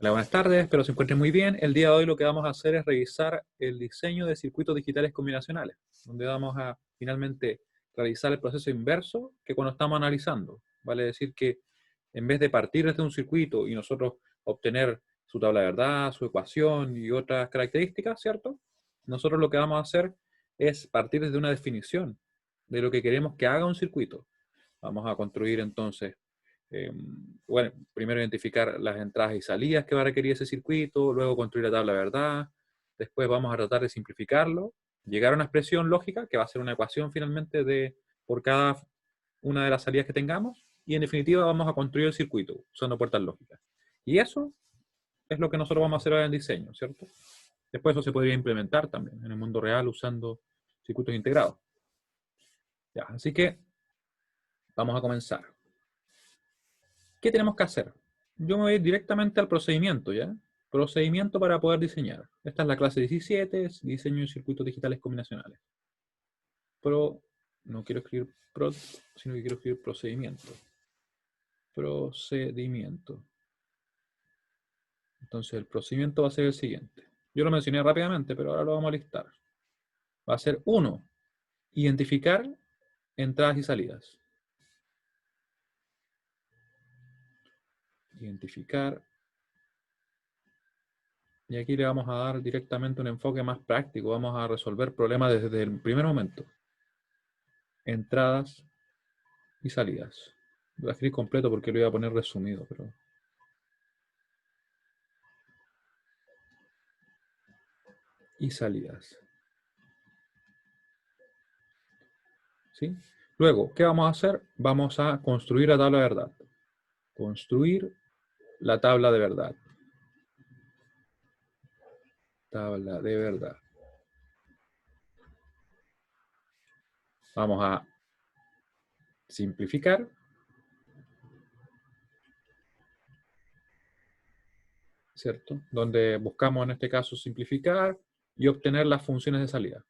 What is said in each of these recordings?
Hola, buenas tardes, espero se encuentren muy bien. El día de hoy lo que vamos a hacer es revisar el diseño de circuitos digitales combinacionales, donde vamos a finalmente realizar el proceso inverso que cuando estamos analizando. Vale decir que en vez de partir desde un circuito y nosotros obtener su tabla de verdad, su ecuación y otras características, ¿cierto? Nosotros lo que vamos a hacer es partir desde una definición de lo que queremos que haga un circuito. Vamos a construir entonces bueno, primero identificar las entradas y salidas que va a requerir ese circuito, luego construir la tabla de verdad, después vamos a tratar de simplificarlo, llegar a una expresión lógica que va a ser una ecuación finalmente por cada una de las salidas que tengamos, y en definitiva vamos a construir el circuito usando puertas lógicas. Y eso es lo que nosotros vamos a hacer ahora en el diseño, ¿cierto? Después eso se podría implementar también en el mundo real usando circuitos integrados. Ya, así que vamos a comenzar. ¿Qué tenemos que hacer? Yo me voy directamente al procedimiento, ¿ya? Procedimiento para poder diseñar. Esta es la clase 17, es diseño de circuitos digitales combinacionales. No quiero escribir prod, sino que quiero escribir procedimiento. Procedimiento. Entonces el procedimiento va a ser el siguiente. Yo lo mencioné rápidamente, pero ahora lo vamos a listar. Va a ser 1. Identificar entradas y salidas. Identificar. Y aquí le vamos a dar directamente un enfoque más práctico. Vamos a resolver problemas desde el primer momento. Entradas y salidas. Voy a escribir completo porque lo iba a poner resumido, pero... Y salidas. ¿Sí? Luego, ¿qué vamos a hacer? Vamos a construir la tabla de verdad. Construir la tabla de verdad. Tabla de verdad. Vamos a simplificar. ¿Cierto? Donde buscamos en este caso simplificar y obtener las funciones de salida.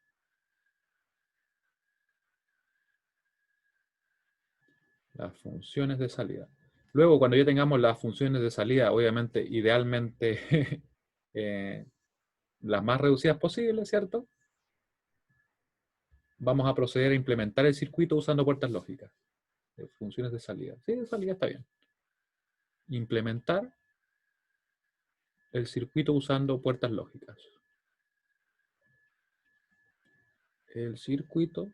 Las funciones de salida. Luego, cuando ya tengamos las funciones de salida, obviamente, idealmente, las más reducidas posibles, ¿cierto? Vamos a proceder a implementar el circuito usando puertas lógicas. Funciones de salida. Sí, de salida está bien. Implementar el circuito usando puertas lógicas. El circuito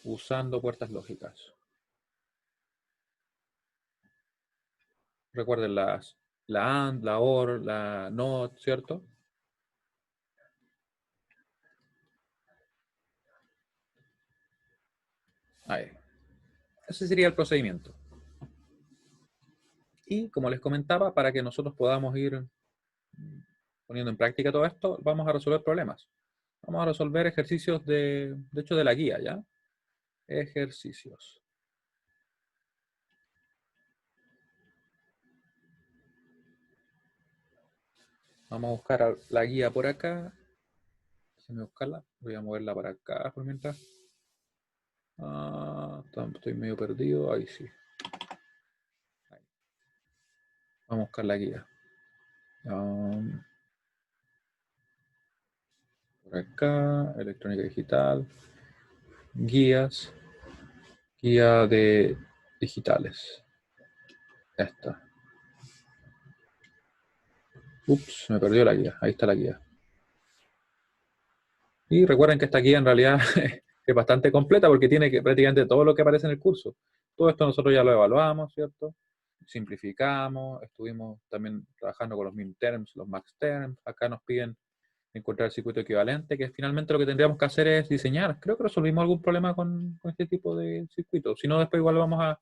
usando puertas lógicas. Recuerden la AND, la OR, la NOT, ¿cierto? Ahí. Ese sería el procedimiento. Y como les comentaba, para que nosotros podamos ir poniendo en práctica todo esto, vamos a resolver problemas. Vamos a resolver ejercicios de hecho, de la guía, ¿ya? Ejercicios. Vamos a buscar la guía por acá. Déjenme buscarla. Voy a moverla para acá por mientras. Estoy medio perdido. Ahí sí. Ahí. Vamos a buscar la guía. Por acá, electrónica digital. Guías. Guía de digitales. Ya está. Ups, me perdió la guía. Ahí está la guía. Y recuerden que esta guía en realidad es bastante completa porque tiene prácticamente todo lo que aparece en el curso. Todo esto nosotros ya lo evaluamos, ¿cierto? Simplificamos, estuvimos también trabajando con los min terms, los max terms. Acá nos piden encontrar el circuito equivalente, que finalmente lo que tendríamos que hacer es diseñar. Creo que resolvimos algún problema con este tipo de circuitos. Si no, después igual vamos a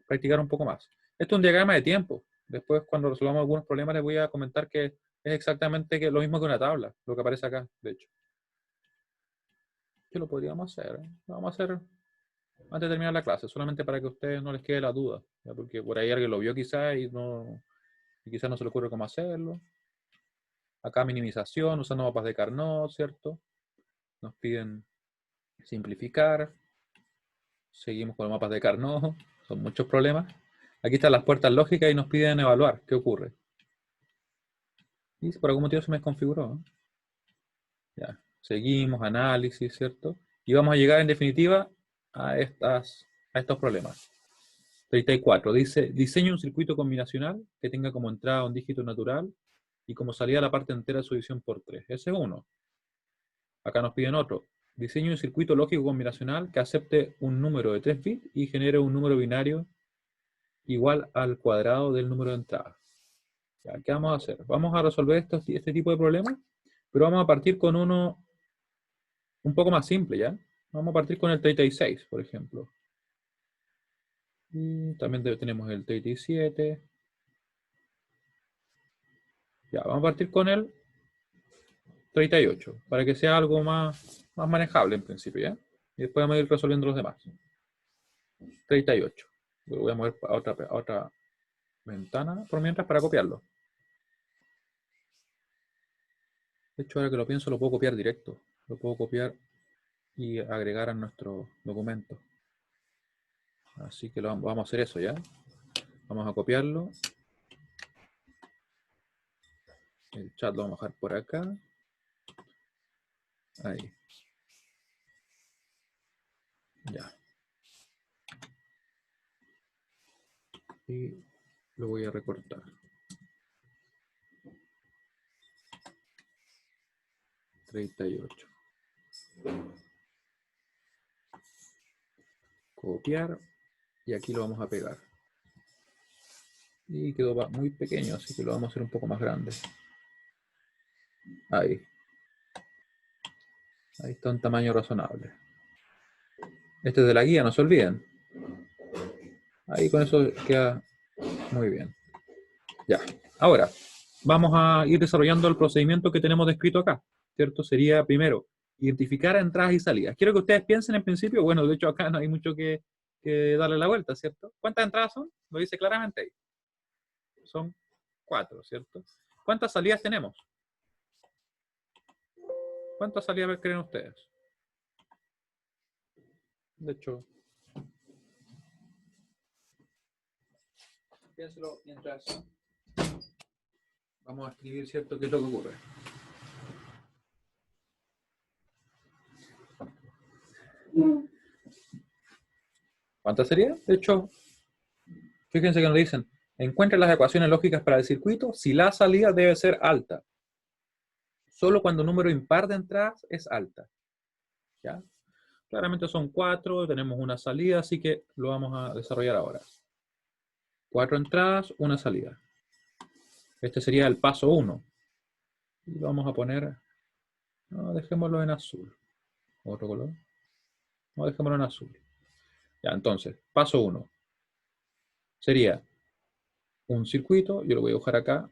practicar un poco más. Esto es un diagrama de tiempo. Después, cuando resolvamos algunos problemas, les voy a comentar que es exactamente lo mismo que una tabla, lo que aparece acá, de hecho. Que lo podríamos hacer. Lo vamos a hacer antes de terminar la clase, solamente para que a ustedes no les quede la duda, ¿ya? Porque por ahí alguien lo vio quizás y quizás no se le ocurre cómo hacerlo. Acá minimización, usando mapas de Carnot, ¿cierto? Nos piden simplificar. Seguimos con los mapas de Carnot, son muchos problemas. Aquí están las puertas lógicas y nos piden evaluar qué ocurre. Y por algún motivo se me desconfiguró, ¿no? Ya, seguimos, análisis, ¿cierto? Y vamos a llegar en definitiva a estos problemas. 34. Dice, diseña un circuito combinacional que tenga como entrada un dígito natural y como salida la parte entera de su división por 3. Ese es uno. Acá nos piden otro. Diseña un circuito lógico combinacional que acepte un número de 3 bits y genere un número binario igual al cuadrado del número de entradas. Ya, ¿qué vamos a hacer? Vamos a resolver este tipo de problemas, pero vamos a partir con uno un poco más simple, ¿ya? Vamos a partir con el 36, por ejemplo. Y también tenemos el 37. Ya, vamos a partir con el 38, para que sea algo más manejable en principio, ¿ya? Y después vamos a ir resolviendo los demás. 38. Lo voy a mover a otra ventana por mientras para copiarlo. De hecho, ahora que lo pienso, lo puedo copiar directo. Lo puedo copiar y agregar a nuestro documento. Así que vamos a hacer eso, ¿ya? Vamos a copiarlo. El chat lo vamos a dejar por acá. Ahí. Ya. Y lo voy a recortar. 38. Copiar. Y aquí lo vamos a pegar. Y quedó muy pequeño, así que lo vamos a hacer un poco más grande. Ahí. Ahí está un tamaño razonable. Este es de la guía, no se olviden. Ahí con eso queda muy bien. Ya. Ahora, vamos a ir desarrollando el procedimiento que tenemos descrito acá, ¿cierto? Sería primero, identificar entradas y salidas. Quiero que ustedes piensen en principio, bueno, de hecho acá no hay mucho que darle la vuelta, ¿cierto? ¿Cuántas entradas son? Lo dice claramente ahí. Son 4, ¿cierto? ¿Cuántas salidas tenemos? ¿Cuántas salidas creen ustedes? De hecho, piénselo mientras vamos a escribir, ¿cierto? ¿Qué es lo que ocurre? ¿Cuántas serían? De hecho, fíjense que nos dicen, encuentre las ecuaciones lógicas para el circuito si la salida debe ser alta. Solo cuando un número impar de entradas es alta. ¿Ya? Claramente son 4, tenemos una salida, así que lo vamos a desarrollar ahora. 4 entradas, una salida. Este sería el paso 1. Y lo vamos a poner, no, dejémoslo en azul. ¿Otro color? No, dejémoslo en azul. Ya, entonces, paso 1. Sería un circuito, yo lo voy a dibujar acá.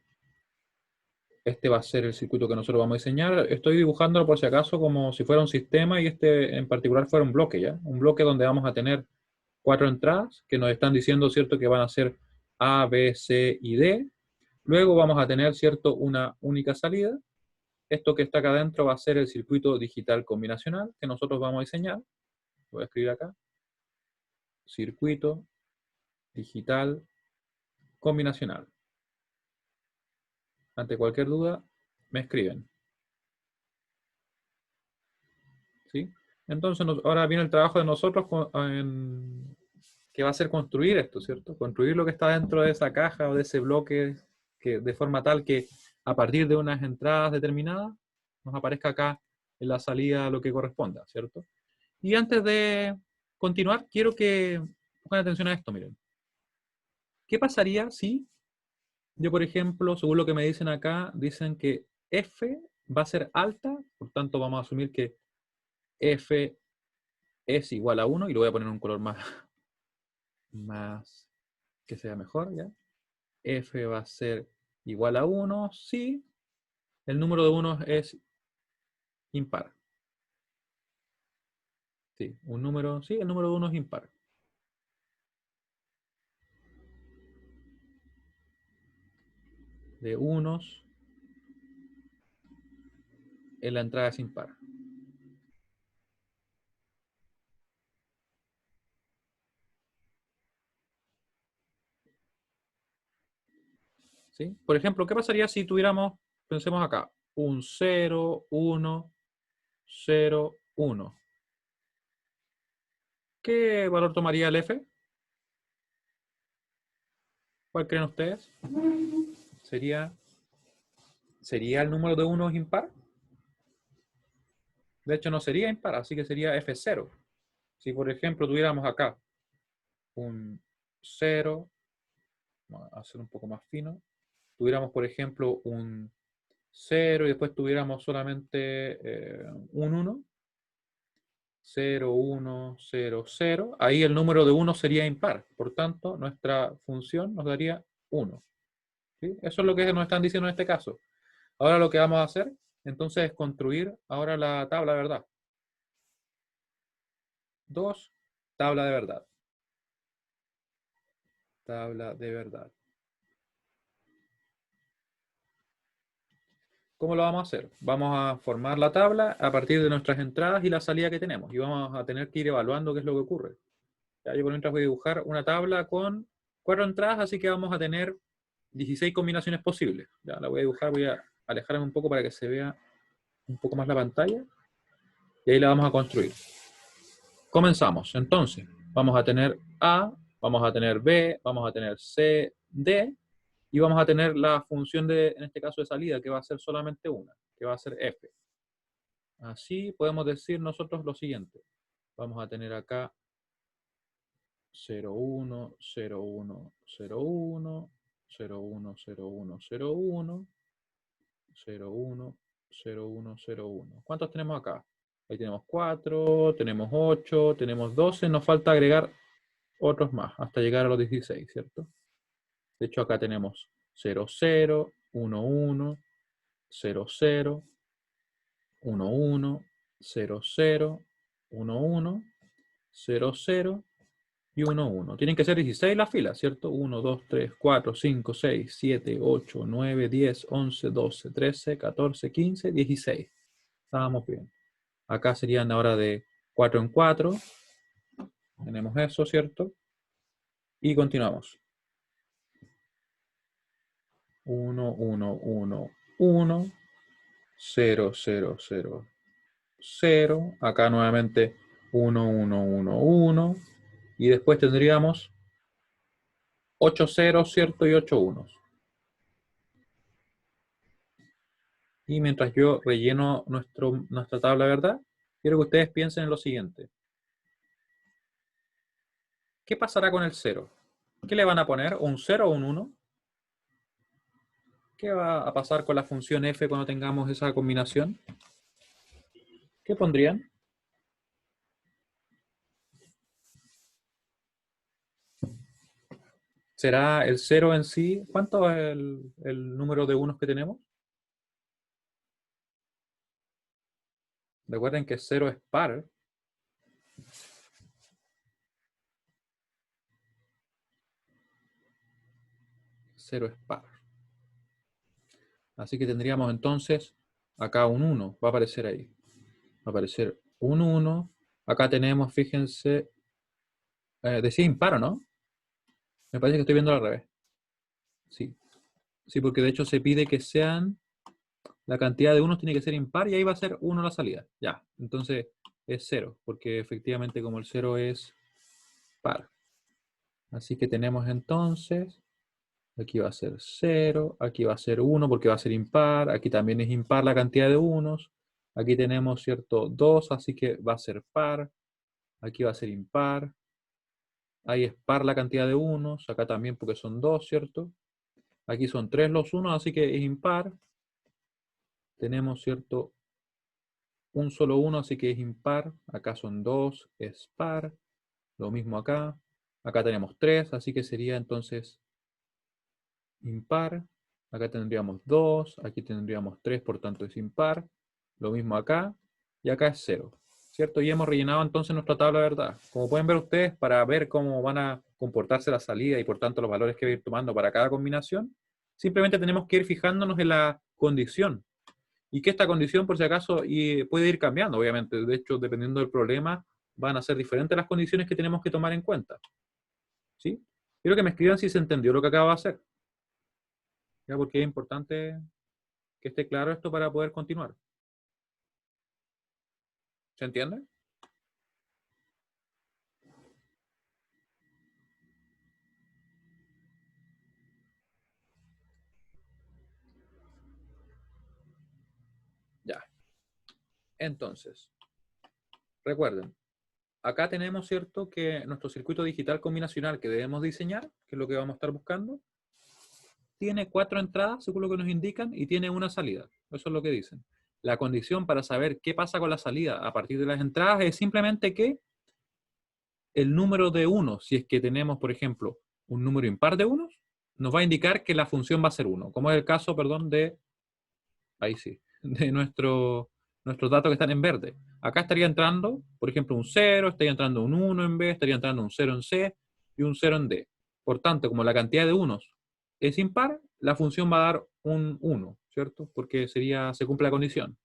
Este va a ser el circuito que nosotros vamos a diseñar. Estoy dibujándolo por si acaso como si fuera un sistema y este en particular fuera un bloque, ¿ya? Un bloque donde vamos a tener 4 entradas que nos están diciendo, ¿cierto?, que van a ser A, B, C y D. Luego vamos a tener, ¿cierto?, una única salida. Esto que está acá adentro va a ser el circuito digital combinacional que nosotros vamos a diseñar. Voy a escribir acá. Circuito digital combinacional. Ante cualquier duda, me escriben. ¿Sí? Entonces, ahora viene el trabajo de nosotros que va a ser construir esto, ¿cierto? Construir lo que está dentro de esa caja o de ese bloque de forma tal que a partir de unas entradas determinadas nos aparezca acá en la salida lo que corresponda, ¿cierto? Y antes de continuar, quiero que pongan atención a esto, miren. ¿Qué pasaría si yo, por ejemplo, según lo que me dicen acá, dicen que F va a ser alta, por tanto vamos a asumir que F es igual a 1 y lo voy a poner en un color más que sea mejor, ¿ya? F va a ser igual a 1 si el número de unos es impar. Sí, el número de unos es impar. De unos en la entrada es impar. ¿Sí? Por ejemplo, ¿qué pasaría si tuviéramos pensemos acá, un 0, 1, 0, 1. ¿Qué valor tomaría el f? ¿Cuál creen ustedes? ¿Sería el número de unos impar? De hecho, no sería impar, así que sería f0. Si, por ejemplo, tuviéramos acá un 0, vamos a hacer un poco más fino, tuviéramos, por ejemplo, un 0 y después tuviéramos solamente un 1, 0, 1, 0, 0, ahí el número de 1 sería impar. Por tanto, nuestra función nos daría 1. ¿Sí? Eso es lo que nos están diciendo en este caso. Ahora lo que vamos a hacer, entonces, es construir ahora la tabla de verdad. 2, tabla de verdad. Tabla de verdad. ¿Cómo lo vamos a hacer? Vamos a formar la tabla a partir de nuestras entradas y la salida que tenemos. Y vamos a tener que ir evaluando qué es lo que ocurre. Ya, yo por mientras voy a dibujar una tabla con 4 entradas, así que vamos a tener 16 combinaciones posibles. Ya la voy a dibujar, voy a alejarme un poco para que se vea un poco más la pantalla. Y ahí la vamos a construir. Comenzamos. Entonces, vamos a tener A, vamos a tener B, vamos a tener C, D, y vamos a tener la función de, en este caso, de salida, que va a ser solamente una, que va a ser F. Así podemos decir nosotros lo siguiente. Vamos a tener acá 0, 1, 0, 1, 0, 1, 0, 1, 0, 1, 0, 1, 0, 1, 0, 1, 0, 1. ¿Cuántos tenemos acá? Ahí tenemos 4, tenemos 8, tenemos 12. Nos falta agregar otros más hasta llegar a los 16, ¿cierto? De hecho, acá tenemos 0, 0, 1, 1, 0, 0, 1, 1, 0, 0, 1, 1, 0, 0 y 1, 1. Tienen que ser 16 las filas, ¿cierto? 1, 2, 3, 4, 5, 6, 7, 8, 9, 10, 11, 12, 13, 14, 15, 16. Estábamos bien. Acá serían ahora de 4 en 4. Tenemos eso, ¿cierto? Y continuamos. 1, 1, 1, 1, 0, 0, 0, 0. Acá nuevamente 1, 1, 1, 1. Y después tendríamos 8 ceros, ¿cierto? Y 8 unos. Y mientras yo relleno nuestra tabla, ¿verdad? Quiero que ustedes piensen en lo siguiente. ¿Qué pasará con el 0? ¿Qué le van a poner? ¿Un 0 o un 1? ¿Qué va a pasar con la función f cuando tengamos esa combinación? ¿Qué pondrían? ¿Será el 0 en sí? ¿Cuánto es el número de unos que tenemos? Recuerden que 0 es par. 0 es par. Así que tendríamos entonces acá un 1. Va a aparecer ahí. Va a aparecer un 1. Acá tenemos, fíjense, decía impar, ¿o no? Me parece que estoy viendo al revés. Sí. Sí, porque de hecho se pide que sean, la cantidad de unos tiene que ser impar y ahí va a ser 1 la salida. Ya, entonces es 0, porque efectivamente como el 0 es par. Así que tenemos entonces, aquí va a ser 0, aquí va a ser 1 porque va a ser impar, aquí también es impar la cantidad de unos, aquí tenemos, ¿cierto? 2, así que va a ser par, aquí va a ser impar, ahí es par la cantidad de unos, acá también porque son 2, ¿cierto? Aquí son 3 los unos, así que es impar. Tenemos, ¿cierto? Un solo 1, así que es impar. Acá son 2, es par. Lo mismo acá. Acá tenemos 3, así que sería entonces impar. Acá tendríamos 2, aquí tendríamos 3, por tanto es impar. Lo mismo acá. Y acá es 0. ¿Cierto? Y hemos rellenado entonces nuestra tabla de verdad. Como pueden ver ustedes, para ver cómo van a comportarse la salida y por tanto los valores que voy a ir tomando para cada combinación, simplemente tenemos que ir fijándonos en la condición. Y que esta condición, por si acaso, puede ir cambiando, obviamente. De hecho, dependiendo del problema, van a ser diferentes las condiciones que tenemos que tomar en cuenta. ¿Sí? Quiero que me escriban si se entendió lo que acabo de hacer. ¿Ya? Porque es importante Que esté claro esto para poder continuar. ¿Se entiende? Ya. Entonces, recuerden, acá tenemos, ¿cierto?, que nuestro circuito digital combinacional que debemos diseñar, que es lo que vamos a estar buscando, tiene 4 entradas, según lo que nos indican, y tiene una salida. Eso es lo que dicen. La condición para saber qué pasa con la salida a partir de las entradas es simplemente que el número de unos, si es que tenemos, por ejemplo, un número impar de unos, nos va a indicar que la función va a ser 1, como es el caso, perdón, de, ahí sí, de nuestros datos que están en verde. Acá estaría entrando, por ejemplo, un 0, estaría entrando un 1 en B, estaría entrando un 0 en C y un 0 en D. Por tanto, como la cantidad de unos es impar, la función va a dar un 1, ¿cierto? Porque se cumple la condición.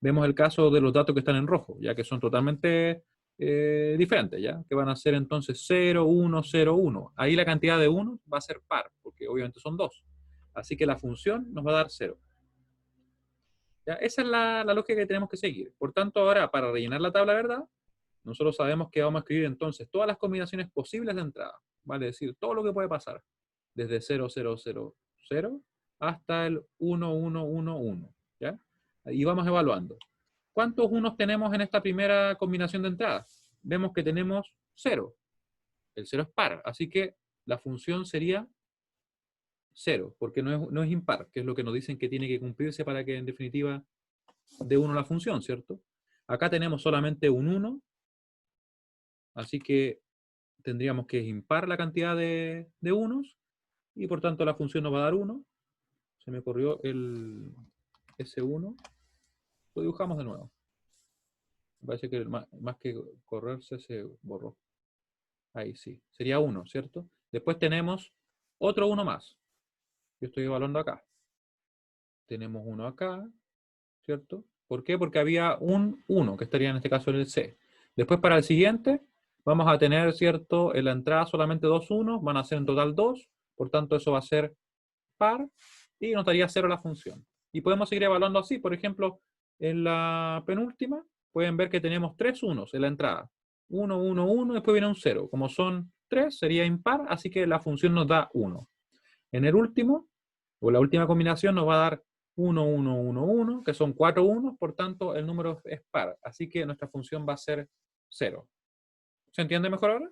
Vemos el caso de los datos que están en rojo, ya que son totalmente diferentes, ¿ya? Que van a ser entonces 0, 1, 0, 1. Ahí la cantidad de 1 va a ser par, porque obviamente son 2. Así que la función nos va a dar 0. ¿Ya? Esa es la lógica que tenemos que seguir. Por tanto, ahora para rellenar la tabla, ¿verdad? Nosotros sabemos que vamos a escribir entonces todas las combinaciones posibles de entrada. Vale decir, todo lo que puede pasar. Desde 0, 0, 0, 0 hasta el 1, 1, 1, 1. ¿Ya? Y vamos evaluando. ¿Cuántos unos tenemos en esta primera combinación de entradas? Vemos que tenemos 0. El 0 es par, así que la función sería 0, porque no es impar, que es lo que nos dicen que tiene que cumplirse para que en definitiva dé 1 la función, ¿cierto? Acá tenemos solamente un 1, así que tendríamos que es impar la cantidad de unos, y por tanto la función nos va a dar 1. Se me corrió el S1. Lo dibujamos de nuevo. Parece que más que correrse se borró. Ahí sí. Sería 1, ¿cierto? Después tenemos otro 1 más. Yo estoy evaluando acá. Tenemos uno acá, ¿cierto? ¿Por qué? Porque había un 1, que estaría en este caso en el C. Después para el siguiente, vamos a tener, ¿cierto? En la entrada solamente 2 unos, van a ser en total 2. Por tanto, eso va a ser par y nos daría 0 la función. Y podemos seguir evaluando así. Por ejemplo, en la penúltima, pueden ver que tenemos 3 unos en la entrada. 1, 1, 1, después viene un 0. Como son 3, sería impar, así que la función nos da 1. En el último, o la última combinación, nos va a dar 1, 1, 1, 1, que son 4 unos, por tanto el número es par. Así que nuestra función va a ser 0. ¿Se entiende mejor ahora?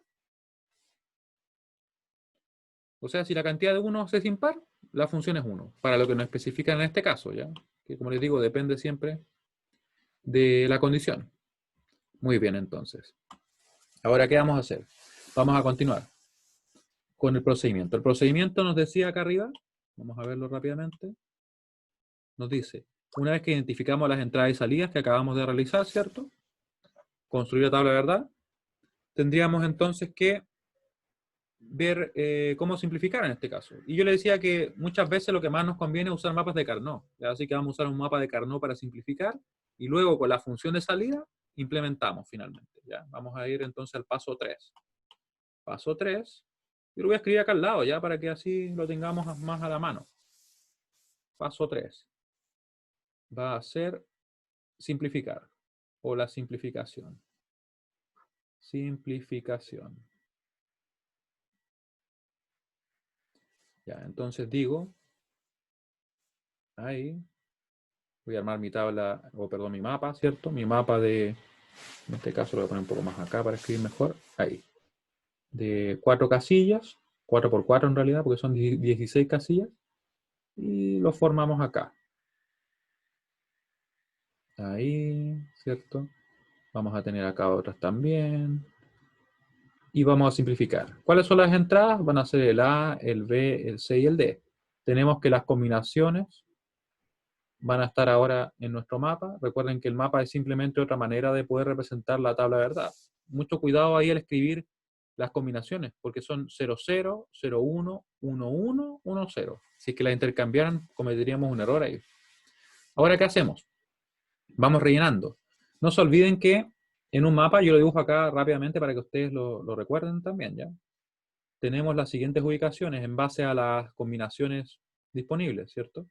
O sea, si la cantidad de unos es impar, la función es 1, para lo que nos especifican en este caso, ¿ya? Que como les digo, depende siempre de la condición. Muy bien, entonces. Ahora, ¿qué vamos a hacer? Vamos a continuar con el procedimiento. El procedimiento nos decía acá arriba, vamos a verlo rápidamente, nos dice, una vez que identificamos las entradas y salidas que acabamos de realizar, ¿cierto? Construir la tabla de verdad, tendríamos entonces que ver cómo simplificar en este caso. Y yo le decía que muchas veces lo que más nos conviene es usar mapas de Carnot. Así que vamos a usar un mapa de Carnot para simplificar y luego con la función de salida implementamos finalmente. ¿Ya? Vamos a ir entonces al paso 3. Paso 3. Yo lo voy a escribir acá al lado ya para que así lo tengamos más a la mano. Paso 3. Va a ser simplificar o la simplificación. Simplificación. Ya, entonces digo, ahí, voy a armar mi tabla, o perdón, mi mapa, ¿cierto? Mi mapa de, en este caso lo voy a poner un poco más acá para escribir mejor, ahí. De 4 casillas, 4 por 4 en realidad, porque son 16 casillas, y lo formamos acá. Ahí, ¿cierto? Vamos a tener acá otras también. Y vamos a simplificar. ¿Cuáles son las entradas? Van a ser el A, el B, el C y el D. Tenemos que las combinaciones van a estar ahora en nuestro mapa. Recuerden que el mapa es simplemente otra manera de poder representar la tabla de verdad. Mucho cuidado ahí al escribir las combinaciones, porque son 0, 0, 0, 1, 1, 1, 1, 0. Si es que las intercambiaran, cometeríamos un error ahí. Ahora, ¿qué hacemos? Vamos rellenando. No se olviden que en un mapa, yo lo dibujo acá rápidamente para que ustedes lo recuerden también, ¿ya? Tenemos las siguientes ubicaciones en base a las combinaciones disponibles, ¿cierto?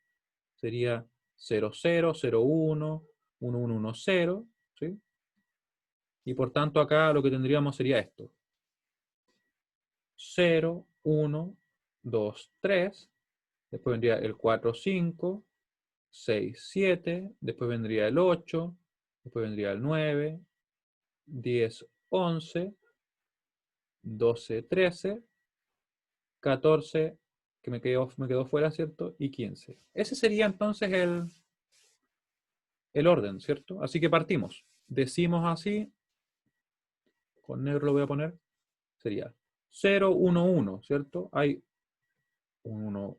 Sería 0, 0, 0, 1, 1, 1, 1, 0, ¿sí? Y por tanto acá lo que tendríamos sería esto. 0, 1, 2, 3. Después vendría el 4, 5, 6, 7. Después vendría el 8. Después vendría el 9, 10, 11, 12, 13, 14, que me quedó fuera, ¿cierto? Y 15. Ese sería entonces el orden, ¿cierto? Así que partimos. Decimos así, con negro lo voy a poner, sería 0, 1, 1, ¿cierto? Hay un 1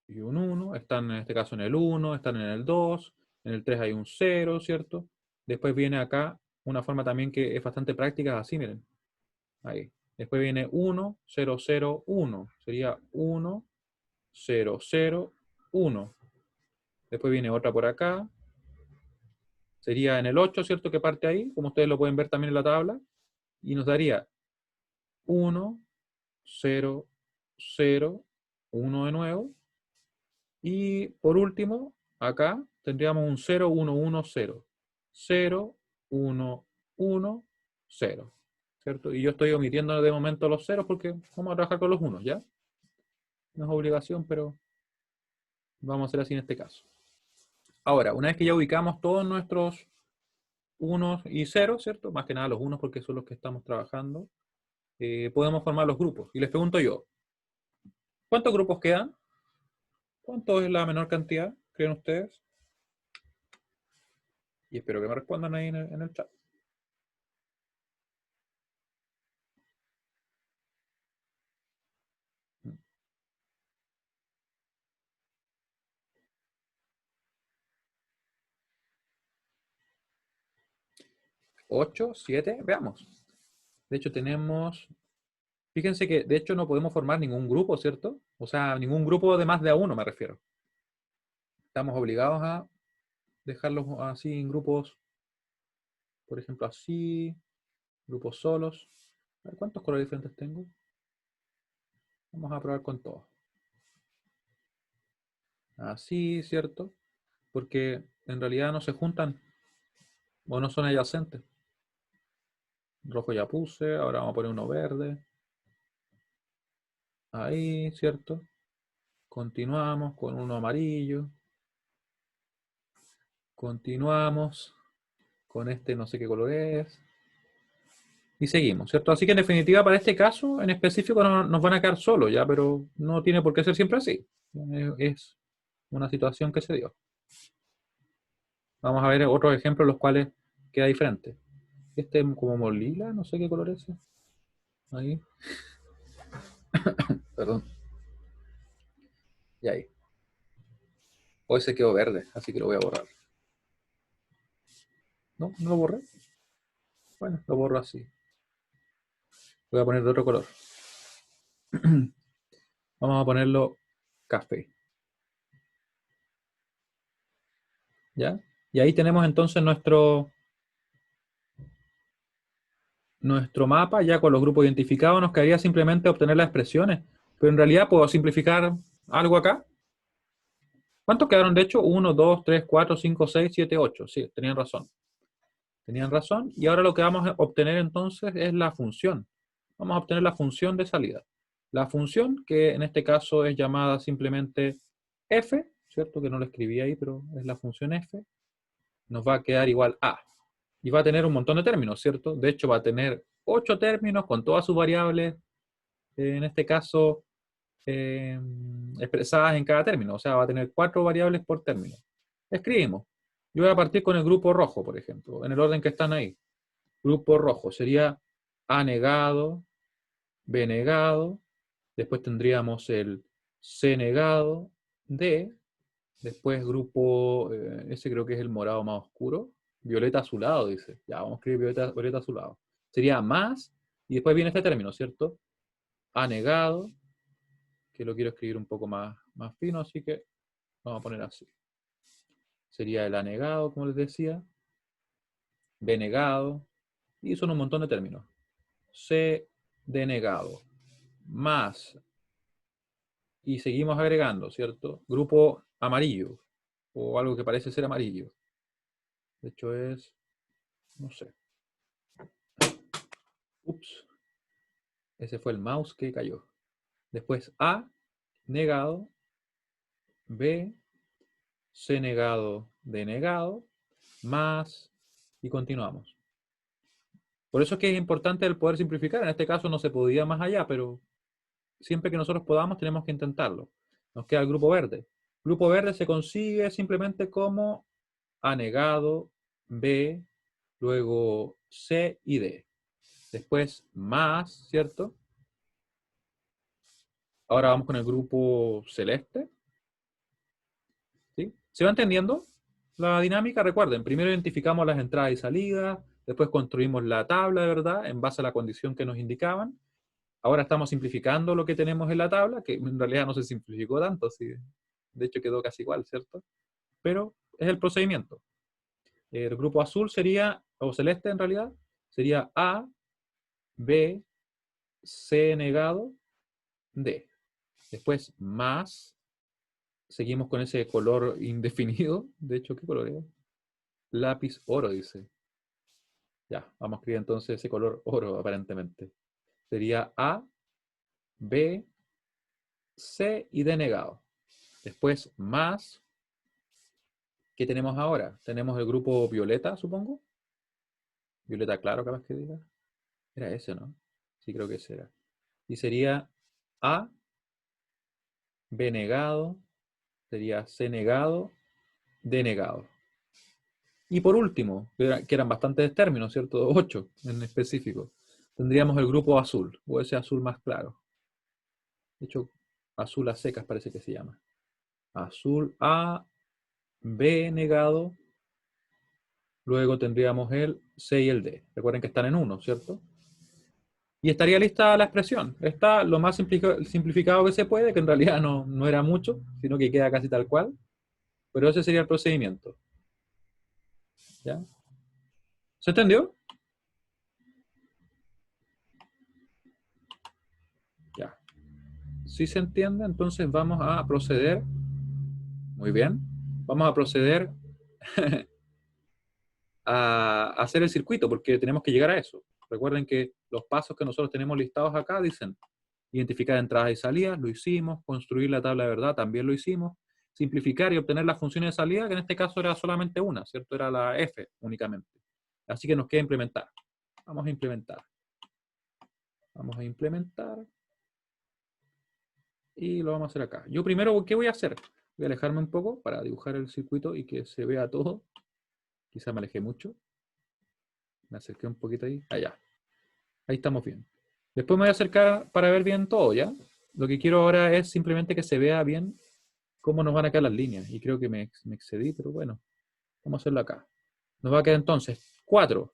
y un 1, están en este caso en el 1, están en el 2, en el 3 hay un 0, ¿cierto? Después viene acá una forma también que es bastante práctica, así, miren. Ahí. Después viene 1, 0, 0, 1. Sería 1, 0, 0, 1. Después viene otra por acá. Sería en el 8, ¿cierto? Que parte ahí, como ustedes lo pueden ver también en la tabla. Y nos daría 1, 0, 0, 1 de nuevo. Y por último, acá tendríamos un 0, 1, 1, 0. 0, 1, 1, 0. ¿Cierto? Y yo estoy omitiendo de momento los ceros porque vamos a trabajar con los unos, ¿ya? No es obligación, pero vamos a hacer así en este caso. Ahora, una vez que ya ubicamos todos nuestros unos y ceros, ¿cierto? Más que nada los unos porque son los que estamos trabajando, podemos formar los grupos. Y les pregunto yo, ¿cuántos grupos quedan? ¿Cuánto es la menor cantidad, creen ustedes? Y espero que me respondan ahí en el chat. 8, 7, veamos. De hecho tenemos, fíjense que de hecho no podemos formar ningún grupo, ¿cierto? O sea, ningún grupo de más de a uno me refiero. Estamos obligados a dejarlos así en grupos, por ejemplo así, grupos solos. A ver, ¿cuántos colores diferentes tengo? Vamos a probar con todos. Así, ¿cierto? Porque en realidad no se juntan o no son adyacentes. Rojo ya puse, ahora vamos a poner uno verde. Ahí, ¿cierto? Continuamos con uno amarillo. Continuamos con este, no sé qué color es. Y seguimos, ¿cierto? Así que en definitiva, para este caso en específico nos van a quedar solos, ¿ya? Pero no tiene por qué ser siempre así. Es una situación que se dio. Vamos a ver otros ejemplos en los cuales queda diferente. Este como lila, no sé qué color es ese. Ahí. Perdón. Y ahí. Hoy se quedó verde, así que lo voy a borrar. ¿No? ¿No lo borré? Bueno, lo borro así. Voy a poner de otro color. Vamos a ponerlo café. ¿Ya? Y ahí tenemos entonces nuestro mapa, ya con los grupos identificados. Nos quedaría simplemente obtener las expresiones. Pero en realidad puedo simplificar algo acá. ¿Cuántos quedaron de hecho? 1, 2, 3, 4, 5, 6, 7, 8. Sí, tenían razón. Tenían razón. Y ahora lo que vamos a obtener entonces es la función. Vamos a obtener la función de salida. La función, que en este caso es llamada simplemente f, ¿cierto? Que no lo escribí ahí, pero es la función f, nos va a quedar igual a. Y va a tener un montón de términos, ¿cierto? De hecho, va a tener 8 términos con todas sus variables, en este caso, expresadas en cada término. O sea, va a tener 4 variables por término. Escribimos. Yo voy a partir con el grupo rojo, por ejemplo, en el orden que están ahí. Grupo rojo sería A negado, B negado, después tendríamos el C negado, D, después grupo, ese creo que es el morado más oscuro, violeta azulado, dice. Ya, vamos a escribir violeta azulado. Sería más, y después viene este término, ¿cierto? A negado, que lo quiero escribir un poco más fino, así que vamos a poner así. Sería el anegado, como les decía, B negado, y son un montón de términos. C denegado, más, y seguimos agregando, ¿cierto? Grupo amarillo, o algo que parece ser amarillo. De hecho es, no sé. Ups, ese fue el mouse que cayó. Después A, negado, B, C negado, D negado, más, y continuamos. Por eso es que es importante el poder simplificar. En este caso no se podía más allá, pero siempre que nosotros podamos tenemos que intentarlo. Nos queda el grupo verde. El grupo verde se consigue simplemente como A negado, B, luego C y D. Después más, ¿cierto? Ahora vamos con el grupo celeste. ¿Sí? ¿Se va entendiendo la dinámica? Recuerden, primero identificamos las entradas y salidas, después construimos la tabla de verdad en base a la condición que nos indicaban. Ahora estamos simplificando lo que tenemos en la tabla, que en realidad no se simplificó tanto, sí. De hecho quedó casi igual, ¿cierto? Pero es el procedimiento. El grupo azul sería, o celeste en realidad, sería A, B, C negado, D. Después más, seguimos con ese color indefinido. De hecho, ¿qué color es? Lápiz oro, dice. Ya, vamos a escribir entonces ese color oro, aparentemente. Sería A, B, C y D negado. Después más, ¿qué tenemos ahora? Tenemos el grupo violeta, supongo. Violeta claro, capaz que diga. Era ese, ¿no? Sí, creo que ese era. Y sería A, B negado, sería C negado, D negado. Y por último, que eran bastantes términos, ¿cierto? 8 en específico. Tendríamos el grupo azul, o ese azul más claro. De hecho, azul a secas parece que se llama. Azul A, B negado, luego tendríamos el C y el D. Recuerden que están en 1, ¿cierto? Y estaría lista la expresión. Está lo más simplificado que se puede, que en realidad no era mucho, sino que queda casi tal cual. Pero ese sería el procedimiento. ¿Ya? ¿Se entendió? Ya. Si se entiende, entonces vamos a proceder. Muy bien. Vamos a proceder a hacer el circuito, porque tenemos que llegar a eso. Recuerden que los pasos que nosotros tenemos listados acá dicen identificar entradas y salidas, lo hicimos. Construir la tabla de verdad, también lo hicimos. Simplificar y obtener las funciones de salida, que en este caso era solamente una, ¿cierto? Era la F únicamente. Así que nos queda implementar. Vamos a implementar. Vamos a implementar. Y lo vamos a hacer acá. Yo primero, ¿qué voy a hacer? Voy a alejarme un poco para dibujar el circuito y que se vea todo. Quizá me alejé mucho. Me acerqué un poquito ahí. Allá. Ahí estamos bien. Después me voy a acercar para ver bien todo, ¿ya? Lo que quiero ahora es simplemente que se vea bien cómo nos van a quedar las líneas. Y creo que me excedí, pero bueno. Vamos a hacerlo acá. Nos va a quedar entonces 4.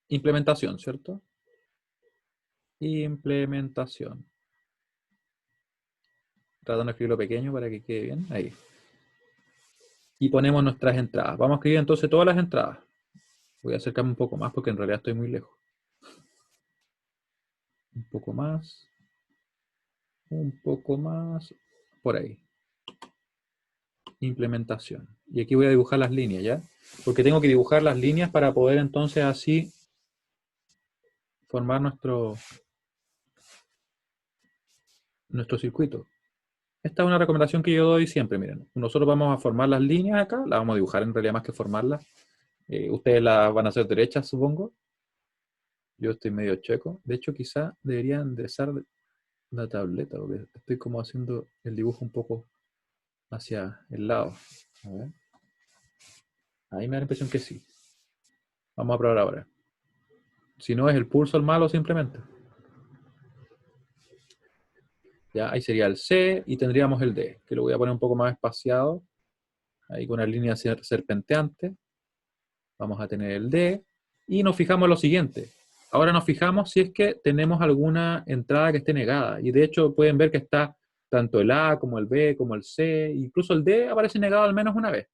Implementación, ¿cierto? Implementación. Tratando de escribirlo pequeño para que quede bien. Ahí. Y ponemos nuestras entradas. Vamos a escribir entonces todas las entradas. Voy a acercarme un poco más porque en realidad estoy muy lejos. Un poco más. Un poco más. Por ahí. Implementación. Y aquí voy a dibujar las líneas, ¿ya? Porque tengo que dibujar las líneas para poder entonces así formar nuestro circuito. Esta es una recomendación que yo doy siempre, miren. Nosotros vamos a formar las líneas acá, las vamos a dibujar en realidad más que formarlas. Ustedes las van a hacer derechas, supongo. Yo estoy medio checo. De hecho, quizá deberían de usar la tableta, porque estoy como haciendo el dibujo un poco hacia el lado. A ver. Ahí me da la impresión que sí. Vamos a probar ahora. Si no es el pulso el malo simplemente. Ya, ahí sería el C y tendríamos el D, que lo voy a poner un poco más espaciado. Ahí con una línea serpenteante. Vamos a tener el D. Y nos fijamos en lo siguiente. Ahora nos fijamos si es que tenemos alguna entrada que esté negada. Y de hecho pueden ver que está tanto el A como el B como el C. Incluso el D aparece negado al menos una vez.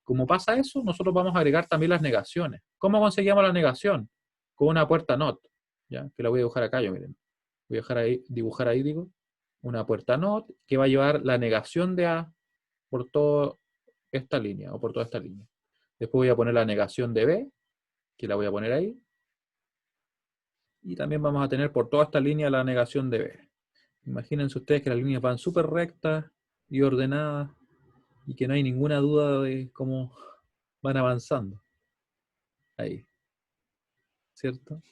Como pasa eso, nosotros vamos a agregar también las negaciones. ¿Cómo conseguimos la negación? Con una puerta NOT, ¿ya? Que la voy a dibujar acá yo, miren. Voy a dejar ahí, dibujar ahí, digo, una puerta NOT que va a llevar la negación de A por toda esta línea, o por toda esta línea. Después voy a poner la negación de B, que la voy a poner ahí. Y también vamos a tener por toda esta línea la negación de B. Imagínense ustedes que las líneas van súper rectas y ordenadas y que no hay ninguna duda de cómo van avanzando. Ahí, ¿cierto?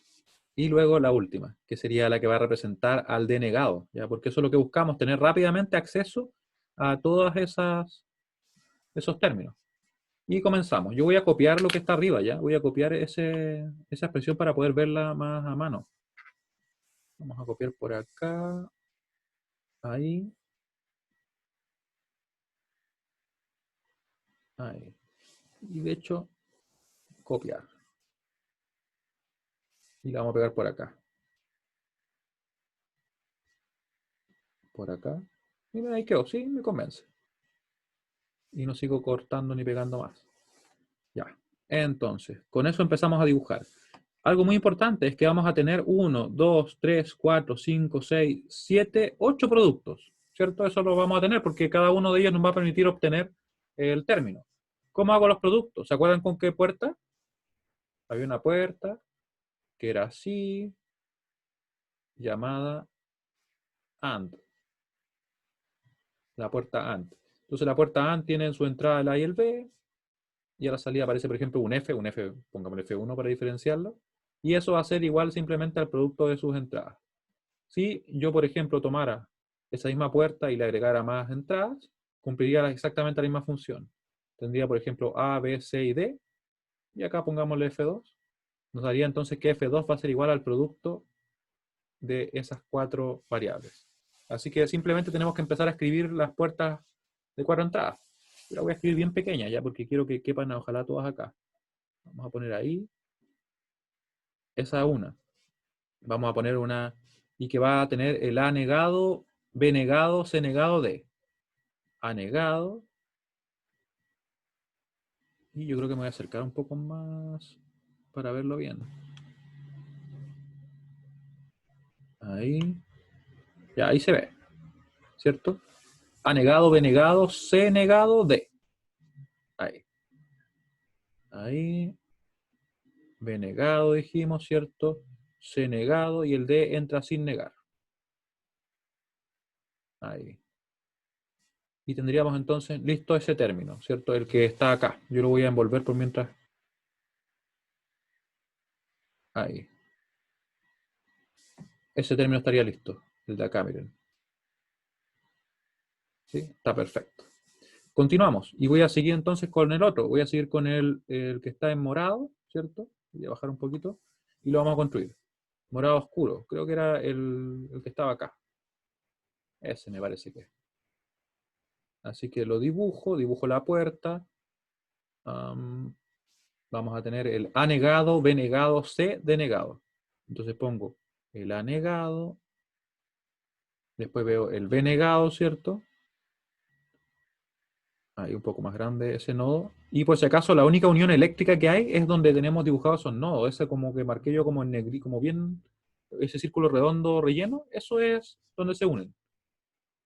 Y luego la última, que sería la que va a representar al denegado, ¿ya? Porque eso es lo que buscamos, tener rápidamente acceso a todos esos términos. Y comenzamos. Yo voy a copiar lo que está arriba, ¿ya? Voy a copiar esa expresión para poder verla más a mano. Vamos a copiar por acá, ahí, ahí. Y de hecho, copiar. Y la vamos a pegar por acá. Por acá. Y mira, ahí quedó, sí, me convence. Y no sigo cortando ni pegando más. Ya. Entonces, con eso empezamos a dibujar. Algo muy importante es que vamos a tener 1, 2, 3, 4, 5, 6, 7, 8 productos. ¿Cierto? Eso lo vamos a tener porque cada uno de ellos nos va a permitir obtener el término. ¿Cómo hago los productos? ¿Se acuerdan con qué puerta? Había una puerta que era así, llamada AND. La puerta AND. Entonces la puerta AND tiene en su entrada el A y el B, y a la salida aparece, por ejemplo, un F, pongámosle F1 para diferenciarlo, y eso va a ser igual simplemente al producto de sus entradas. Si yo, por ejemplo, tomara esa misma puerta y le agregara más entradas, cumpliría exactamente la misma función. Tendría, por ejemplo, A, B, C y D, y acá pongámosle F2. Nos daría entonces que F2 va a ser igual al producto de esas 4 variables. Así que simplemente tenemos que empezar a escribir las puertas de 4 entradas. Yo la voy a escribir bien pequeña ya porque quiero que quepan ojalá todas acá. Vamos a poner ahí. Esa una. Vamos a poner una y que va a tener el A negado, B negado, C negado, D. A negado. Y yo creo que me voy a acercar un poco más para verlo bien. Ahí. Ya, ahí se ve. ¿Cierto? A negado, B negado, C negado, D. Ahí. Ahí. B negado, dijimos, ¿cierto? C negado y el D entra sin negar. Ahí. Y tendríamos entonces listo ese término, ¿cierto? El que está acá. Yo lo voy a envolver por mientras. Ahí. Ese término estaría listo. El de acá, miren. ¿Sí? Está perfecto. Continuamos. Y voy a seguir entonces con el otro. Voy a seguir con el que está en morado, ¿cierto? Voy a bajar un poquito. Y lo vamos a construir. Morado oscuro. Creo que era el que estaba acá. Ese me parece que es. Así que lo dibujo la puerta. Vamos a tener el A negado, B negado, C denegado. Entonces pongo el A negado, después veo el B negado, ¿cierto? Ahí un poco más grande ese nodo. Y por si acaso la única unión eléctrica que hay es donde tenemos dibujados esos nodos. Ese como que marqué yo como en negri, como bien, ese círculo redondo relleno, eso es donde se unen.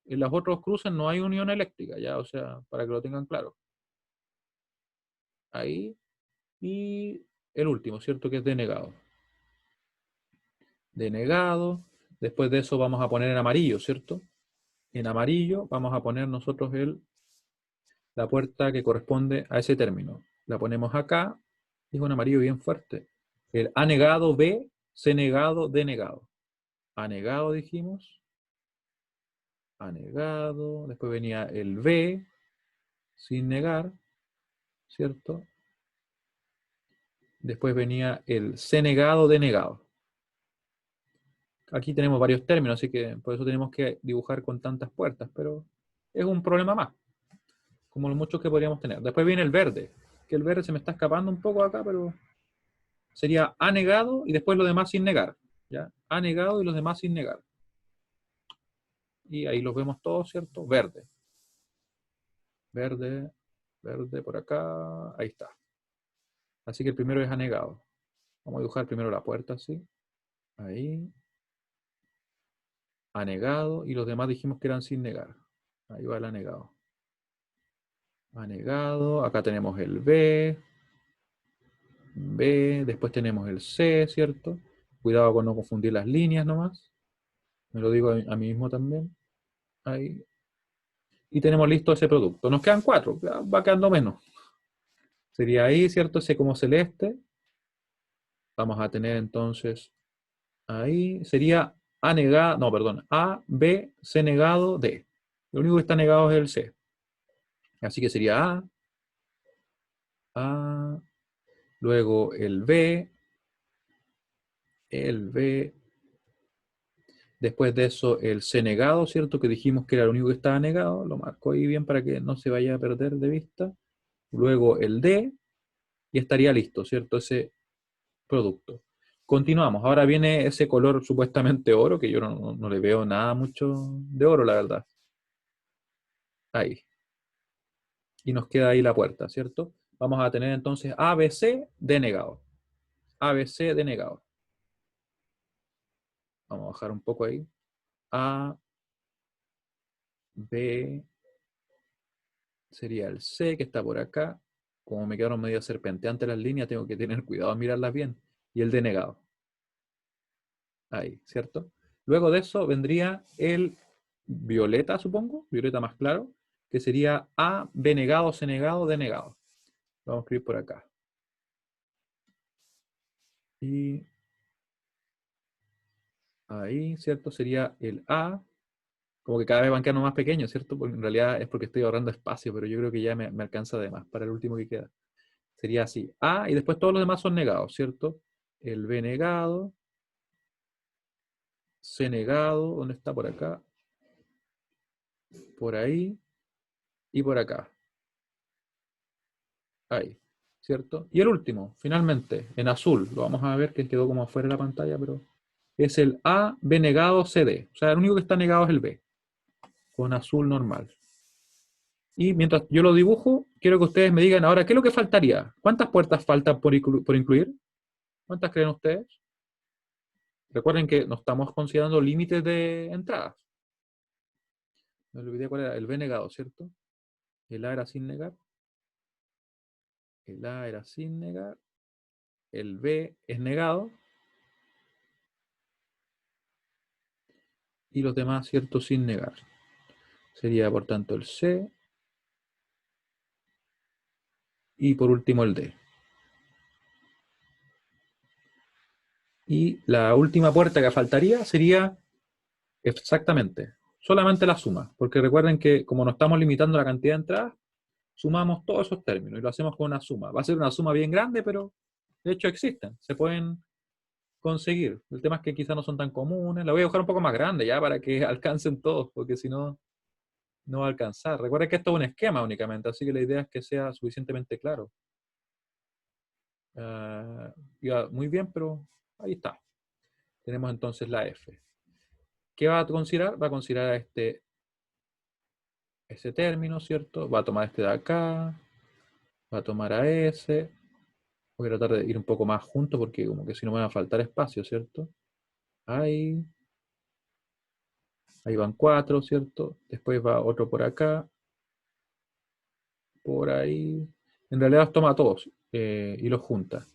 En los otros cruces no hay unión eléctrica, ya, o sea, para que lo tengan claro. Ahí. Y el último, ¿cierto? Que es denegado. Denegado. Después de eso vamos a poner en amarillo, ¿cierto? En amarillo vamos a poner nosotros la puerta que corresponde a ese término. La ponemos acá, y es un amarillo bien fuerte. El A negado, B, C negado, D negado. A negado dijimos. A negado. Después venía el B, sin negar, ¿cierto? Después venía el C negado, D negado. Aquí tenemos varios términos, así que por eso tenemos que dibujar con tantas puertas, pero es un problema más, como los muchos que podríamos tener. Después viene el verde, que el verde se me está escapando un poco acá, pero sería A negado y después lo demás sin negar. ¿Ya? A negado y los demás sin negar. Y ahí los vemos todos, ¿cierto? Verde. Verde, verde por acá. Ahí está. Así que el primero es anegado. Vamos a dibujar primero la puerta así. Ahí. Anegado. Y los demás dijimos que eran sin negar. Ahí va el anegado. A negado, acá tenemos el B, después tenemos el C, ¿cierto? Cuidado con no confundir las líneas nomás. Me lo digo a mí mismo también. Ahí. Y tenemos listo ese producto. Nos quedan 4, va quedando menos. Sería ahí, ¿cierto? Ese como celeste. Vamos a tener entonces ahí. Sería A negado, no, perdón. A, B, C negado, D. Lo único que está negado es el C. Así que sería A, luego el B, después de eso el C negado, ¿cierto? Que dijimos que era lo único que estaba negado. Lo marco ahí bien para que no se vaya a perder de vista. Luego el D y estaría listo, ¿cierto? Ese producto. Continuamos. Ahora viene ese color supuestamente oro, que yo no le veo nada mucho de oro, la verdad. Ahí. Y nos queda ahí la puerta, ¿cierto? Vamos a tener entonces ABC denegado. ABC denegado. Vamos a bajar un poco ahí. A, B, sería el C que está por acá. Como me quedaron medio serpenteantes las líneas, tengo que tener cuidado a mirarlas bien. Y el denegado. Ahí, ¿cierto? Luego de eso vendría el violeta, supongo, violeta más claro, que sería A, B negado, C negado, D negado. Lo vamos a escribir por acá. Y ahí, ¿cierto? Sería el A, como que cada vez van quedando más pequeños, ¿cierto? Porque en realidad es porque estoy ahorrando espacio, pero yo creo que ya me alcanza de más para el último que queda. Sería así, A, y después todos los demás son negados, ¿cierto? El B negado, C negado, ¿dónde está? Por acá, por ahí y por acá. Ahí, ¿cierto? Y el último, finalmente, en azul, lo vamos a ver que quedó como afuera de la pantalla, pero es el A, B negado, CD. O sea, el único que está negado es el B, con azul normal. Y mientras yo lo dibujo, quiero que ustedes me digan ahora, ¿qué es lo que faltaría? ¿Cuántas puertas faltan por incluir? ¿Cuántas creen ustedes? Recuerden que no estamos considerando límites de entradas. Me olvidé cuál era, el B negado, ¿cierto? El A era sin negar. El A era sin negar. El B es negado. Y los demás, ¿cierto? Sin negar. Sería, por tanto, el C. Y por último, el D. Y la última puerta que faltaría sería exactamente, solamente la suma. Porque recuerden que como no estamos limitando la cantidad de entradas, sumamos todos esos términos y lo hacemos con una suma. Va a ser una suma bien grande, pero de hecho existen. Se pueden conseguir. El tema es que quizás no son tan comunes. La voy a dejar un poco más grande ya para que alcancen todos, porque si no, no va a alcanzar. Recuerden que esto es un esquema únicamente, así que la idea es que sea suficientemente claro. Iba muy bien, pero ahí está. Tenemos entonces la F. ¿Qué va a considerar? Va a considerar ese término, ¿cierto? Va a tomar este de acá, va a tomar a ese. Voy a tratar de ir un poco más juntos porque como que si no me va a faltar espacio, ¿cierto? Ahí. Ahí van 4, ¿cierto? Después va otro por acá, por ahí. En realidad los toma a todos y los junta.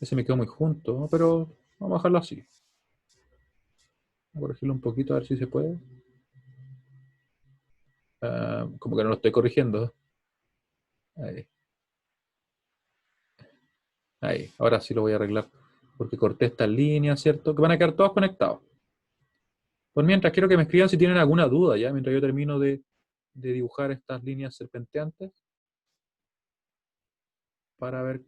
Ese me quedó muy junto, ¿no? Pero vamos a dejarlo así. Voy a corregirlo un poquito a ver si se puede. Como que no lo estoy corrigiendo. Ahí. Ahí. Ahora sí lo voy a arreglar. Porque corté estas líneas, ¿cierto? Que van a quedar todos conectados. Por mientras, quiero que me escriban si tienen alguna duda, ¿ya? Mientras yo termino de dibujar estas líneas serpenteantes. Para ver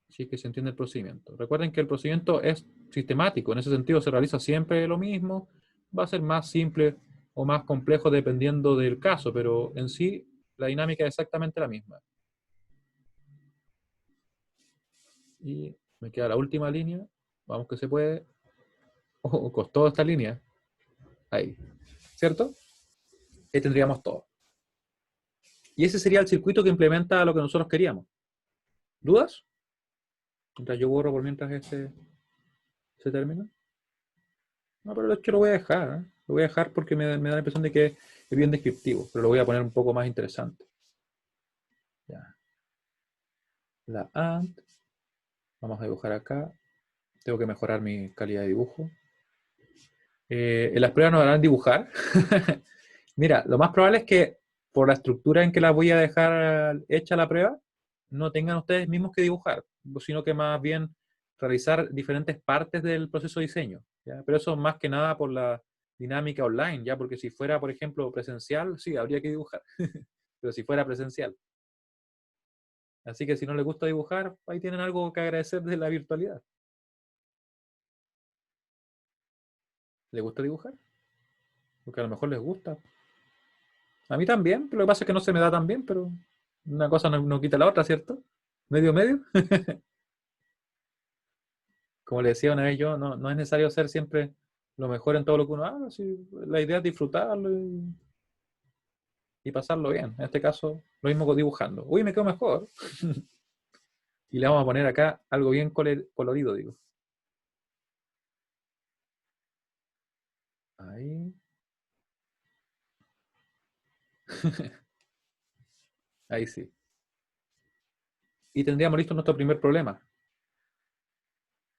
si es que se entiende el procedimiento. Recuerden que el procedimiento es sistemático, en ese sentido se realiza siempre lo mismo, va a ser más simple o más complejo dependiendo del caso, pero en sí la dinámica es exactamente la misma. Y me queda la última línea, vamos que se puede. Oh, costó esta línea, ahí, ¿cierto? Ahí tendríamos todo. Y ese sería el circuito que implementa lo que nosotros queríamos. ¿Dudas? Mientras yo borro por mientras ese término. No, pero de hecho lo voy a dejar, ¿eh? Lo voy a dejar porque me da la impresión de que es bien descriptivo, pero lo voy a poner un poco más interesante. la AND. Vamos a dibujar acá. Tengo que mejorar mi calidad de dibujo. En las pruebas nos harán dibujar. Mira, lo más probable es que por la estructura en que la voy a dejar hecha la prueba, no tengan ustedes mismos que dibujar, sino que más bien realizar diferentes partes del proceso de diseño, ¿ya? Pero eso más que nada por la dinámica online, ¿ya? Porque si fuera, por ejemplo, presencial, sí, habría que dibujar, pero si fuera presencial. Así que si no les gusta dibujar, ahí tienen algo que agradecer de la virtualidad. ¿Les gusta dibujar? Porque a lo mejor les gusta. A mí también, pero lo que pasa es que no se me da tan bien, pero una cosa no quita la otra, ¿cierto? Medio, medio. Como le decía una vez yo, no es necesario ser siempre lo mejor en todo lo que uno haga, si la idea es disfrutarlo y pasarlo bien. En este caso, lo mismo con dibujando. Uy, me quedo mejor. Y le vamos a poner acá algo bien colorido, digo. Ahí. Ahí sí. Y tendríamos listo nuestro primer problema.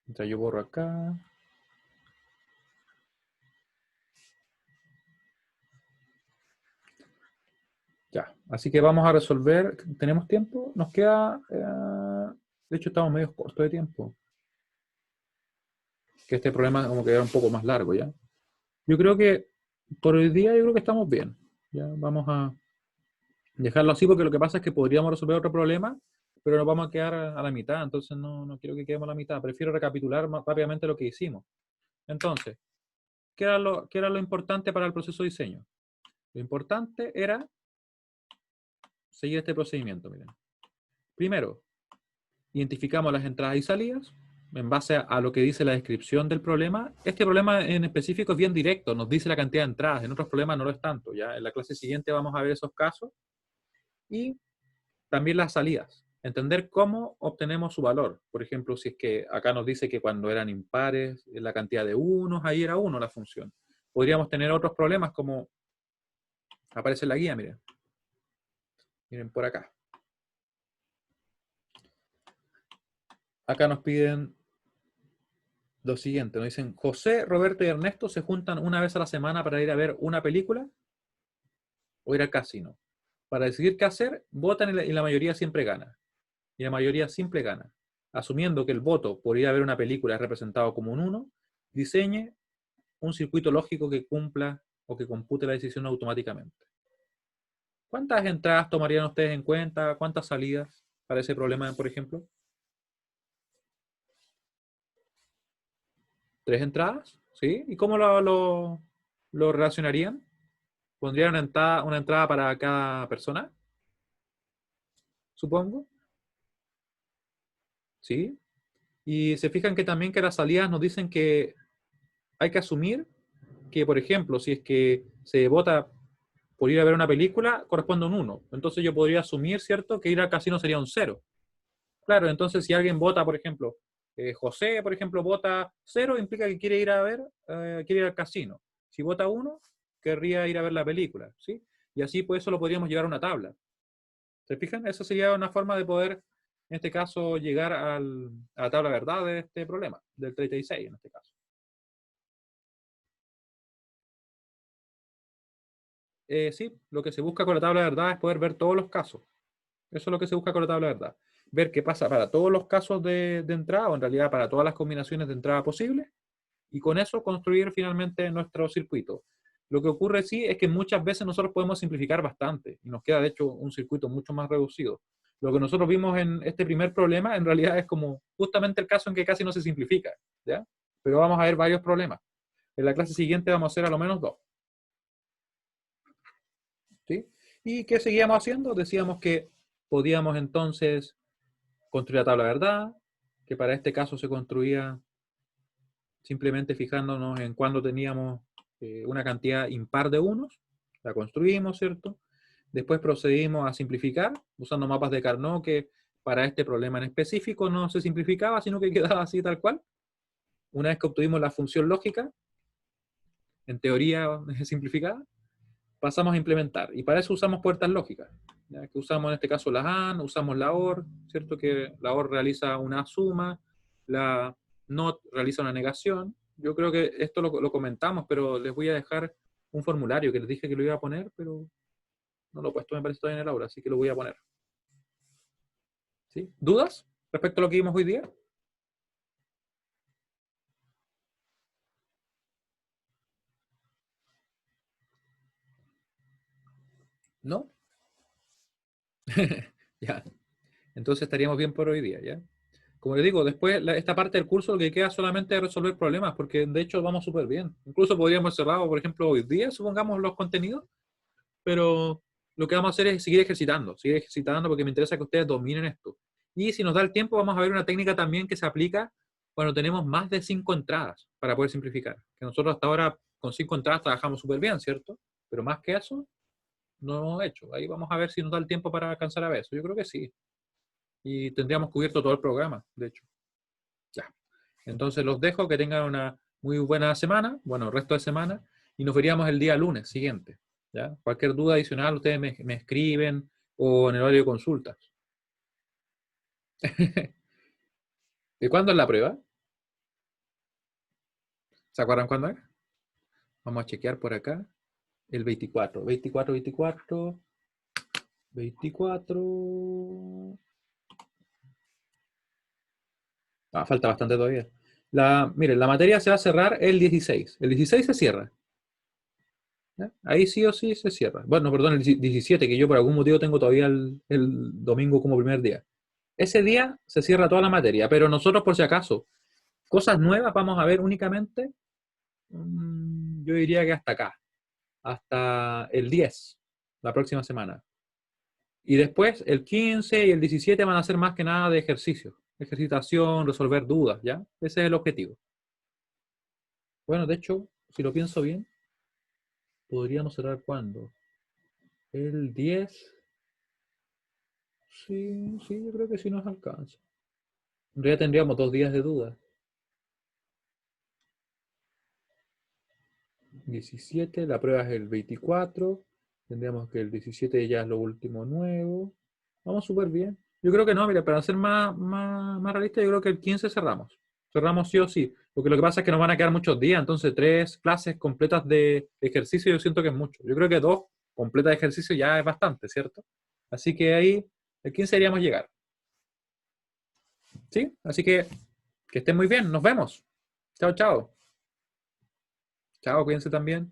Mientras yo borro acá. Ya. Así que vamos a resolver. ¿Tenemos tiempo? Nos queda... de hecho, estamos medio cortos de tiempo. Que este problema como que era un poco más largo, ¿ya? Yo creo que por hoy día yo creo que estamos bien. Ya vamos a dejarlo así porque lo que pasa es que podríamos resolver otro problema, pero nos vamos a quedar a la mitad, entonces no quiero que quedemos a la mitad. Prefiero recapitular más rápidamente lo que hicimos. Entonces, qué era lo importante para el proceso de diseño? Lo importante era seguir este procedimiento. Miren. Primero, identificamos las entradas y salidas en base a lo que dice la descripción del problema. Este problema en específico es bien directo, nos dice la cantidad de entradas, en otros problemas no lo es tanto. ¿Ya? En la clase siguiente vamos a ver esos casos. Y también las salidas. Entender cómo obtenemos su valor. Por ejemplo, si es que acá nos dice que cuando eran impares, la cantidad de unos, ahí era uno la función. Podríamos tener otros problemas como aparece en la guía, miren. Miren por acá. Acá nos piden lo siguiente. Nos dicen, José, Roberto y Ernesto se juntan una vez a la semana para ir a ver una película o ir al casino. Para decidir qué hacer, votan y la mayoría siempre gana. Y la mayoría simple gana. Asumiendo que el voto por ir a ver una película es representado como un 1, diseñe un circuito lógico que cumpla o que compute la decisión automáticamente. ¿Cuántas entradas tomarían ustedes en cuenta? ¿Cuántas salidas para ese problema, por ejemplo? ¿Tres entradas? ¿Sí? ¿Y cómo lo relacionarían? ¿Pondrían una entrada para cada persona? Supongo. ¿Sí? Y se fijan que también que las salidas nos dicen que hay que asumir que, por ejemplo, si es que se vota por ir a ver una película, corresponde a un 1. Entonces yo podría asumir, ¿cierto?, que ir al casino sería un 0. Claro, entonces si alguien vota, por ejemplo, José, por ejemplo, vota 0, implica que quiere ir a ver, quiere ir al casino. Si vota 1, querría ir a ver la película, ¿sí? Y así, pues, eso lo podríamos llevar a una tabla. ¿Se fijan? Esa sería una forma de poder, en este caso, llegar a la tabla de verdad de este problema, del 36 en este caso. Sí, lo que se busca con la tabla de verdad es poder ver todos los casos. Eso es lo que se busca con la tabla de verdad. Ver qué pasa para todos los casos de entrada, o en realidad para todas las combinaciones de entrada posibles, y con eso construir finalmente nuestro circuito. Lo que ocurre sí es que muchas veces nosotros podemos simplificar bastante, y nos queda de hecho un circuito mucho más reducido. Lo que nosotros vimos en este primer problema en realidad es como justamente el caso en que casi no se simplifica, ¿ya? Pero vamos a ver varios problemas. En la clase siguiente vamos a hacer a lo menos dos. ¿Sí? ¿Y qué seguíamos haciendo? Decíamos que podíamos entonces construir la tabla de verdad, que para este caso se construía simplemente fijándonos en cuándo teníamos una cantidad impar de unos, la construimos, ¿cierto? Después procedimos a simplificar usando mapas de Carnot que para este problema en específico no se simplificaba, sino que quedaba así tal cual. Una vez que obtuvimos la función lógica, en teoría simplificada, pasamos a implementar. Y para eso usamos puertas lógicas, ¿ya? Que usamos en este caso la AND, usamos la OR, ¿cierto? Que la OR realiza una suma, la NOT realiza una negación. Yo creo que esto lo comentamos, pero les voy a dejar un formulario que les dije que lo iba a poner, pero no lo he puesto, me parece, todavía en el aula, así que lo voy a poner. ¿Sí? ¿Dudas respecto a lo que vimos hoy día? ¿No? Ya. Entonces estaríamos bien por hoy día, ¿ya? Como les digo, después esta parte del curso lo que queda solamente es resolver problemas, porque de hecho vamos súper bien. Incluso podríamos cerrar, por ejemplo, hoy día, supongamos, los contenidos, pero lo que vamos a hacer es seguir ejercitando porque me interesa que ustedes dominen esto. Y si nos da el tiempo, vamos a ver una técnica también que se aplica cuando tenemos más de 5 entradas para poder simplificar. Que nosotros hasta ahora con 5 entradas trabajamos súper bien, ¿cierto? Pero más que eso, no hemos hecho. Ahí vamos a ver si nos da el tiempo para alcanzar a ver eso. Yo creo que sí. Y tendríamos cubierto todo el programa, de hecho. Ya. Entonces los dejo, que tengan una muy buena semana, bueno, resto de semana, y nos veríamos el día lunes siguiente. ¿Ya? Cualquier duda adicional, ustedes me escriben o en el horario de consultas. ¿De cuándo es la prueba? ¿Se acuerdan cuándo es? Vamos a chequear por acá. El 24. 24, 24. 24. Ah, falta bastante todavía. Miren, la materia se va a cerrar el 16. El 16 se cierra. ¿Ya? Ahí sí o sí se cierra. Bueno, perdón, el 17, que yo por algún motivo tengo todavía el domingo como primer día. Ese día se cierra toda la materia, pero nosotros, por si acaso, cosas nuevas vamos a ver únicamente, yo diría que hasta acá, hasta el 10, la próxima semana. Y después, el 15 y el 17 van a ser más que nada de ejercicio, ejercitación, resolver dudas, ¿ya? Ese es el objetivo. Bueno, de hecho, si lo pienso bien, podríamos cerrar ¿cuándo? El 10. Sí, sí, yo creo que sí nos alcanza. En realidad tendríamos 2 días de duda. 17, la prueba es el 24. Tendríamos que el 17 ya es lo último nuevo. Vamos súper bien. Yo creo que no, mira, para ser más realista, yo creo que el 15 cerramos. Cerramos sí o sí. Porque lo que pasa es que nos van a quedar muchos días, entonces 3 clases completas de ejercicio yo siento que es mucho. Yo creo que 2 completas de ejercicio ya es bastante, ¿cierto? Así que ahí, el 15 deberíamos llegar. ¿Sí? Así que estén muy bien. Nos vemos. Chao, chao. Chao, cuídense también.